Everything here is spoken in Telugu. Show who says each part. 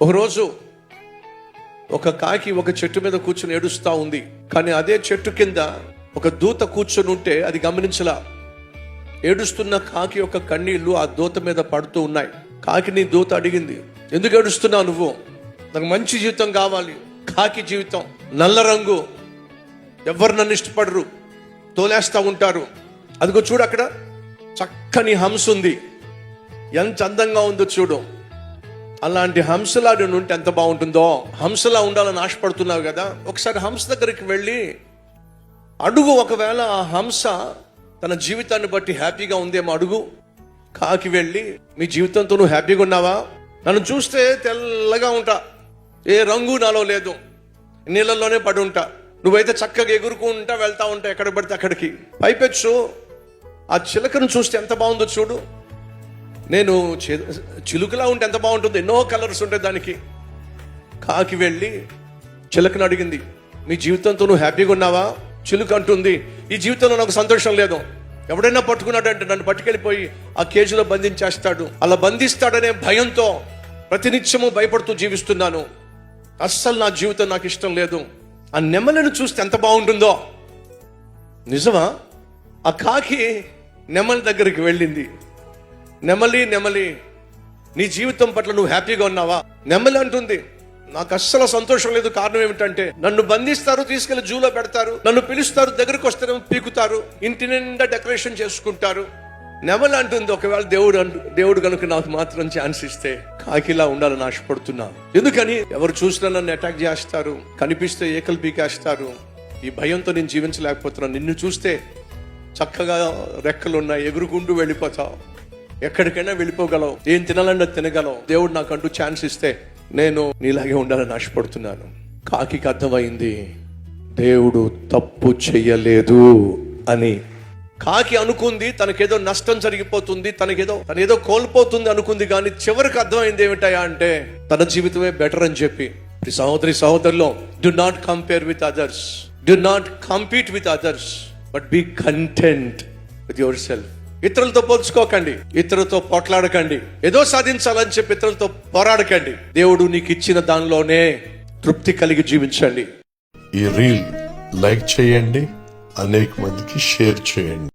Speaker 1: ఒకరోజు ఒక కాకి ఒక చెట్టు మీద కూర్చుని ఏడుస్తూ ఉంది. కానీ అదే చెట్టు కింద ఒక దూత కూర్చొని ఉంటే అది గమనించలా. ఏడుస్తున్న కాకి యొక్క కన్నీళ్లు ఆ దూత మీద పడుతూ ఉన్నాయి. కాకిని దూత అడిగింది, ఎందుకు ఏడుస్తున్నావు నువ్వు? నాకు మంచి జీవితం కావాలి. కాకి జీవితం నల్ల రంగు, ఎవరు నన్ను ఇష్టపడరు, తోలేస్తూ ఉంటారు. అదిగో చూడు, అక్కడ చక్కని హంస ఉంది, ఎంత అందంగా ఉందో చూడు. అలాంటి హంసలా నేను ఉంటే ఎంత బాగుంటుందో. హంసలా ఉండాలని ఆశపడుతున్నావు కదా, ఒకసారి హంస దగ్గరికి వెళ్ళి అడుగు. ఒకవేళ ఆ హంస తన జీవితాన్ని బట్టి హ్యాపీగా ఉందేమో అడుగు. కాకి వెళ్ళి, మీ జీవితంతో నువ్వు హ్యాపీగా ఉన్నావా? నన్ను చూస్తే తెల్లగా ఉంటా, ఏ రంగు నాలో లేదు, నీళ్ళల్లోనే పడి ఉంటా. నువ్వైతే చక్కగా ఎగురుకుంటా వెళ్తా ఉంటా ఎక్కడ పడితే అక్కడికి. పైపెచ్చు ఆ చిలకను చూస్తే ఎంత బాగుందో చూడు. నేను చిలుకలా ఉంటే ఎంత బాగుంటుంది, ఎన్నో కలర్స్ ఉంటాయి దానికి. కాకి వెళ్ళి చిలకను అడిగింది, మీ జీవితంతో నువ్వు హ్యాపీగా ఉన్నావా? చిలుక అంటుంది, ఈ జీవితంలో నాకు సంతోషం లేదు. ఎవడైనా పట్టుకున్నాడంటే నన్ను పట్టుకెళ్ళిపోయి ఆ కేజీలో బంధించేస్తాడు. అలా బంధిస్తాడనే భయంతో ప్రతినిత్యము భయపడుతూ జీవిస్తున్నాను. అస్సలు నా జీవితం నాకు ఇష్టం లేదు. ఆ నెమలిని చూస్తే ఎంత బాగుంటుందో. నిజమా? ఆ కాకి నెమలి దగ్గరికి వెళ్ళింది. నెమలి, నెమలి, నీ జీవితం పట్ల నువ్వు హ్యాపీగా ఉన్నావా? నెమలి అంటుంది, నాకు అస్సలు సంతోషం లేదు. కారణం ఏమిటంటే నన్ను బంధిస్తారు, తీసుకెళ్లి జూలో పెడతారు, నన్ను పిలుస్తారు, దగ్గరకు వస్తేనేమో పీకుతారు, ఇంటి నిండా డెకరేషన్ చేసుకుంటారు. నెమలి అంటుంది, ఒకవేళ దేవుడు కనుక నాకు మాత్రం ఛాన్స్ ఇస్తే కాకిలా ఉండాలని ఆశపడుతున్నాను. ఎందుకని? ఎవరు చూసినా నన్ను అటాక్ చేస్తారు, కనిపిస్తే ఏకలు పీకేస్తారు. ఈ భయంతో నేను జీవించలేకపోతున్నాను. నిన్ను చూస్తే చక్కగా రెక్కలు ఉన్నాయి, ఎగురుకుంటూ వెళ్ళిపోతావు, ఎక్కడికైనా వెళ్ళిపోగలవు, ఏం తినాలన్నా తినగలవు. దేవుడు నాకంటూ ఛాన్స్ ఇస్తే నేను నీలాగే ఉండాలని ఆశపడుతున్నాను. కాకి అర్థమైంది, దేవుడు తప్పు చెయ్యలేదు అని. కాకి అనుకుంది తనకేదో నష్టం జరిగిపోతుంది, తనేదో కోల్పోతుంది అనుకుంది. కానీ చివరికి అర్థమైంది ఏమిటయా అంటే తన జీవితమే బెటర్ అని చెప్పి. సహోదరులో, do not compare with others, do not compete with others, but be content with yourself. ఇతరులతో పోల్చుకోకండి, ఇతరులతో పోట్లాడకండి, ఏదో సాధించాలని చెప్పి ఇతరులతో పోరాడకండి. దేవుడు నీకు ఇచ్చిన దానిలోనే తృప్తి కలిగి జీవించండి.
Speaker 2: ఈ రీల్ లైక్ చేయండి, అనేక మందికి షేర్ చేయండి.